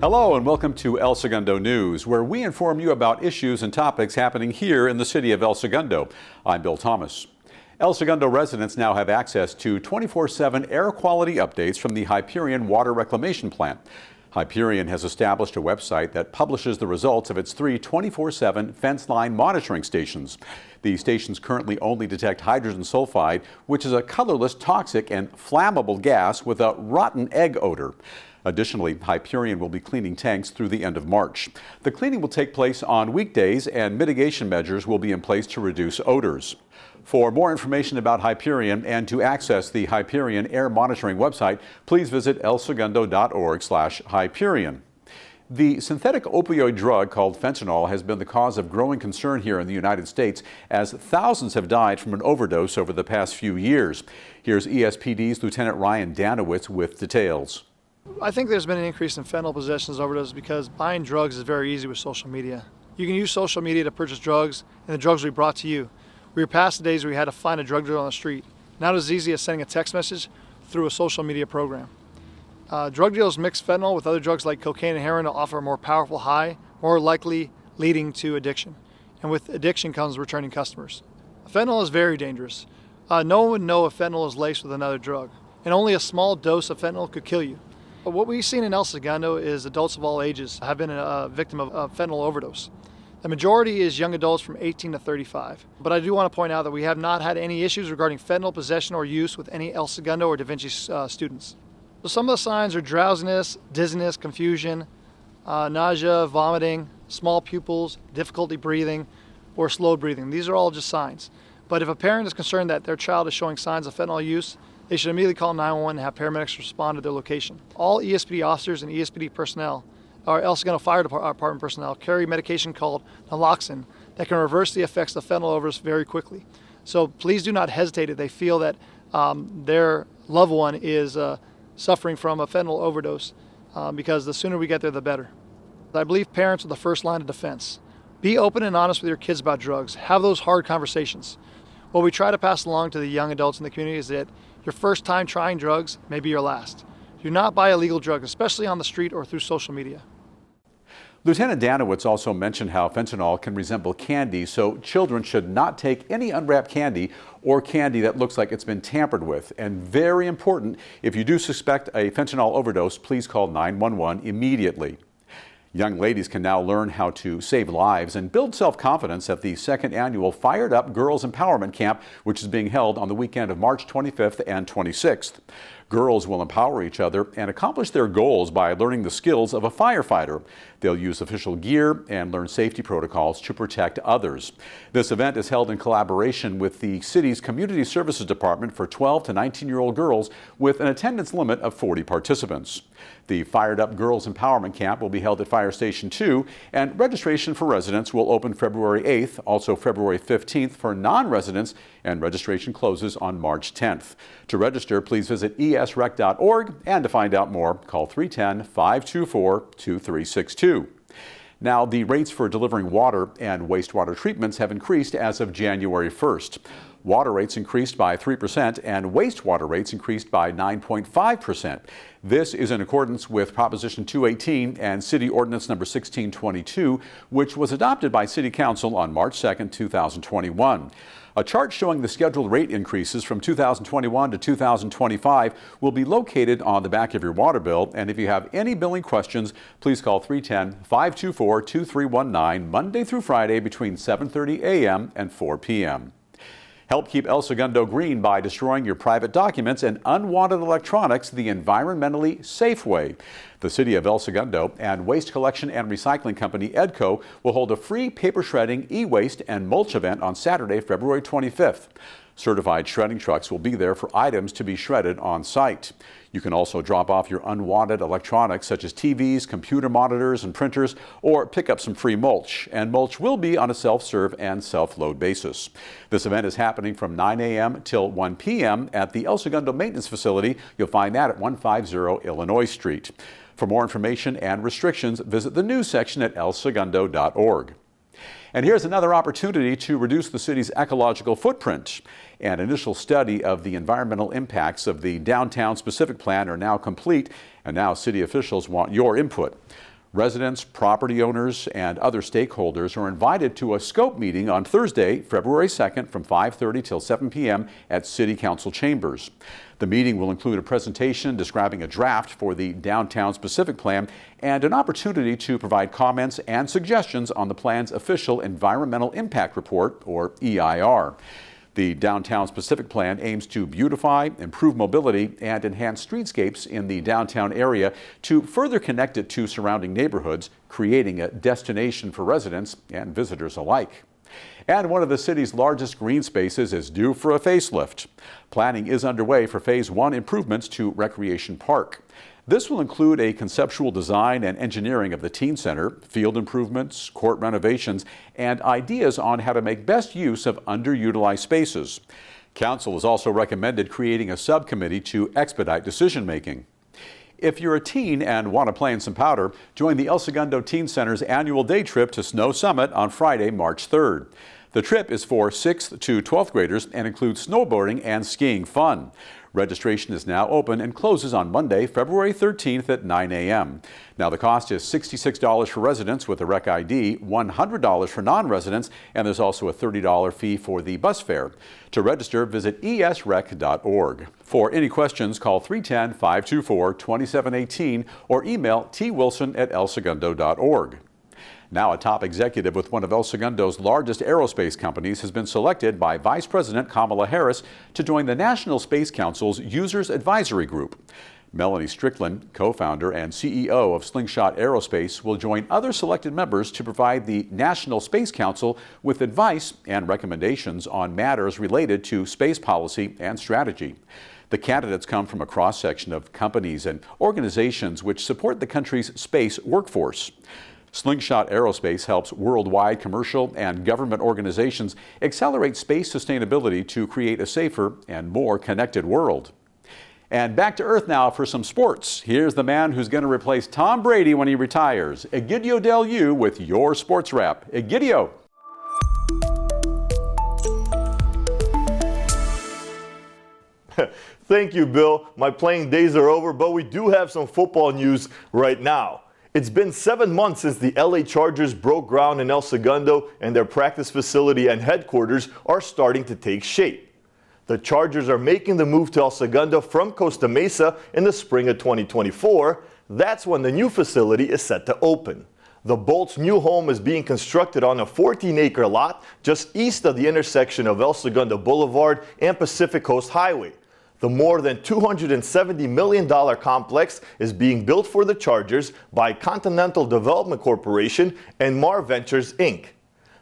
Hello and welcome to El Segundo News, where we inform you about issues and topics happening here in the city of El Segundo. I'm Bill Thomas. El Segundo residents now have access to 24/7 air quality updates from the Hyperion water reclamation plant. Hyperion has established a website that publishes the results of its 3 24/7 fence line monitoring stations. The stations currently only detect hydrogen sulfide, which is a colorless, toxic, and flammable gas with a rotten egg odor. Additionally, Hyperion will be cleaning tanks through the end of March. The cleaning will take place on weekdays and mitigation measures will be in place to reduce odors. For more information about Hyperion and to access the Hyperion air monitoring website, please visit elsegundo.org/Hyperion. The synthetic opioid drug called fentanyl has been the cause of growing concern here in the United States as thousands have died from an overdose over the past few years. Here's ESPD's Lieutenant Ryan Danowitz with details. I think there's been an increase in fentanyl possessions overdoses because buying drugs is very easy with social media. You can use social media to purchase drugs, and the drugs will be brought to you. We were past the days where you had to find a drug dealer on the street. Now it's as easy as sending a text message through a social media program. Drug dealers mix fentanyl with other drugs like cocaine and heroin to offer a more powerful high, more likely leading to addiction. And with addiction comes returning customers. Fentanyl is very dangerous. No one would know if fentanyl is laced with another drug, and only a small dose of fentanyl could kill you. But what we've seen in El Segundo is adults of all ages have been a victim of fentanyl overdose. The majority is young adults from 18 to 35. But I do want to point out that we have not had any issues regarding fentanyl possession or use with any El Segundo or Da Vinci students. So some of the signs are drowsiness, dizziness, confusion, nausea, vomiting, small pupils, difficulty breathing, or slow breathing. These are all just signs. But if a parent is concerned that their child is showing signs of fentanyl use, they should immediately call 911 and have paramedics respond to their location. All ESPD officers and ESPD personnel, or El Segundo Fire Department personnel, carry medication called naloxone that can reverse the effects of fentanyl overdose very quickly. So please do not hesitate if they feel that their loved one is suffering from a fentanyl overdose, because the sooner we get there, the better. I believe parents are the first line of defense. Be open and honest with your kids about drugs. Have those hard conversations. What we try to pass along to the young adults in the community is that your first time trying drugs may be your last. Do not buy illegal drugs, especially on the street or through social media. Lieutenant Danowitz also mentioned how fentanyl can resemble candy, so children should not take any unwrapped candy or candy that looks like it's been tampered with. And very important, if you do suspect a fentanyl overdose, please call 911 immediately. Young ladies can now learn how to save lives and build self-confidence at the second annual Fired Up Girls Empowerment Camp, which is being held on the weekend of March 25th and 26th. Girls will empower each other and accomplish their goals by learning the skills of a firefighter. They'll use official gear and learn safety protocols to protect others. This event is held in collaboration with the city's Community Services Department for 12 to 19-year-old girls with an attendance limit of 40 participants. The Fired Up Girls Empowerment Camp will be held at Fire Station 2, and registration for residents will open February 8th, also February 15th for non-residents, and registration closes on March 10th. To register, please visit esrec.org, and to find out more, call 310-524-2362. Now, the rates for delivering water and wastewater treatments have increased as of January 1st. Water rates increased by 3% and wastewater rates increased by 9.5%. This is in accordance with Proposition 218 and City Ordinance Number 1622, which was adopted by City Council on March 2nd, 2021. A chart showing the scheduled rate increases from 2021 to 2025 will be located on the back of your water bill, and if you have any billing questions, please call 310-524-2319 Monday through Friday between 7:30 a.m. and 4 p.m. Help keep El Segundo green by destroying your private documents and unwanted electronics the environmentally safe way. The City of El Segundo and Waste Collection and Recycling Company EDCO will hold a free paper shredding, e-waste, and mulch event on Saturday, February 25th. Certified shredding trucks will be there for items to be shredded on site. You can also drop off your unwanted electronics such as TVs, computer monitors, and printers, or pick up some free mulch. And mulch will be on a self-serve and self-load basis. This event is happening from 9 a.m. till 1 p.m. at the El Segundo Maintenance Facility. You'll find that at 150 Illinois Street. For more information and restrictions, visit the news section at elsegundo.org. And here's another opportunity to reduce the city's ecological footprint. An initial study of the environmental impacts of the downtown specific plan are now complete, and now city officials want your input. Residents, property owners, and other stakeholders are invited to a scope meeting on Thursday, February 2nd from 5:30 till 7 p.m. at City Council chambers. The meeting will include a presentation describing a draft for the downtown specific plan and an opportunity to provide comments and suggestions on the plan's official environmental impact report, or EIR. The downtown specific plan aims to beautify, improve mobility, and enhance streetscapes in the downtown area to further connect it to surrounding neighborhoods, creating a destination for residents and visitors alike. And one of the city's largest green spaces is due for a facelift. Planning is underway for Phase 1 improvements to Recreation Park. This will include a conceptual design and engineering of the teen center, field improvements, court renovations, and ideas on how to make best use of underutilized spaces. Council has also recommended creating a subcommittee to expedite decision-making. If you're a teen and want to play in some powder, join the El Segundo Teen Center's annual day trip to Snow Summit on Friday, March 3rd. The trip is for 6th to 12th graders and includes snowboarding and skiing fun. Registration is now open and closes on Monday, February 13th at 9 a.m. Now the cost is $66 for residents with a rec ID, $100 for non-residents, and there's also a $30 fee for the bus fare. To register, visit esrec.org. For any questions, call 310-524-2718 or email twilson@elsegundo.org. Now a top executive with one of El Segundo's largest aerospace companies has been selected by Vice President Kamala Harris to join the National Space Council's Users Advisory Group. Melanie Stricklan, co-founder and CEO of Slingshot Aerospace, will join other selected members to provide the National Space Council with advice and recommendations on matters related to space policy and strategy. The candidates come from a cross-section of companies and organizations which support the country's space workforce. Slingshot Aerospace helps worldwide commercial and government organizations accelerate space sustainability to create a safer and more connected world. And back to earth now for some sports. Here's the man who's going to replace Tom Brady when he retires, Egidio Del U with your sports wrap. Egidio. Thank you, Bill. My playing days are over, but we do have some football news right now. It's been 7 months since the LA Chargers broke ground in El Segundo, and their practice facility and headquarters are starting to take shape. The Chargers are making the move to El Segundo from Costa Mesa in the spring of 2024. That's when the new facility is set to open. The Bolts' new home is being constructed on a 14-acre lot just east of the intersection of El Segundo Boulevard and Pacific Coast Highway. The more than $270 million complex is being built for the Chargers by Continental Development Corporation and Mar Ventures, Inc.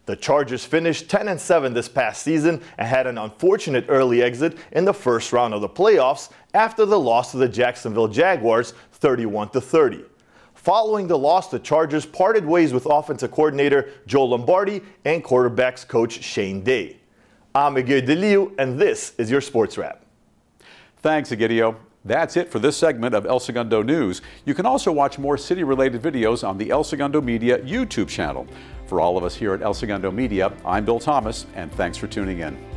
The Chargers finished 10-7 this past season and had an unfortunate early exit in the first round of the playoffs after the loss to the Jacksonville Jaguars 31-30. Following the loss, the Chargers parted ways with offensive coordinator Joe Lombardi and quarterbacks coach Shane Day. I'm Egidio Del U, and this is your Sports Wrap. Thanks, Egidio. That's it for this segment of El Segundo News. You can also watch more city-related videos on the El Segundo Media YouTube channel. For all of us here at El Segundo Media, I'm Bill Thomas, and thanks for tuning in.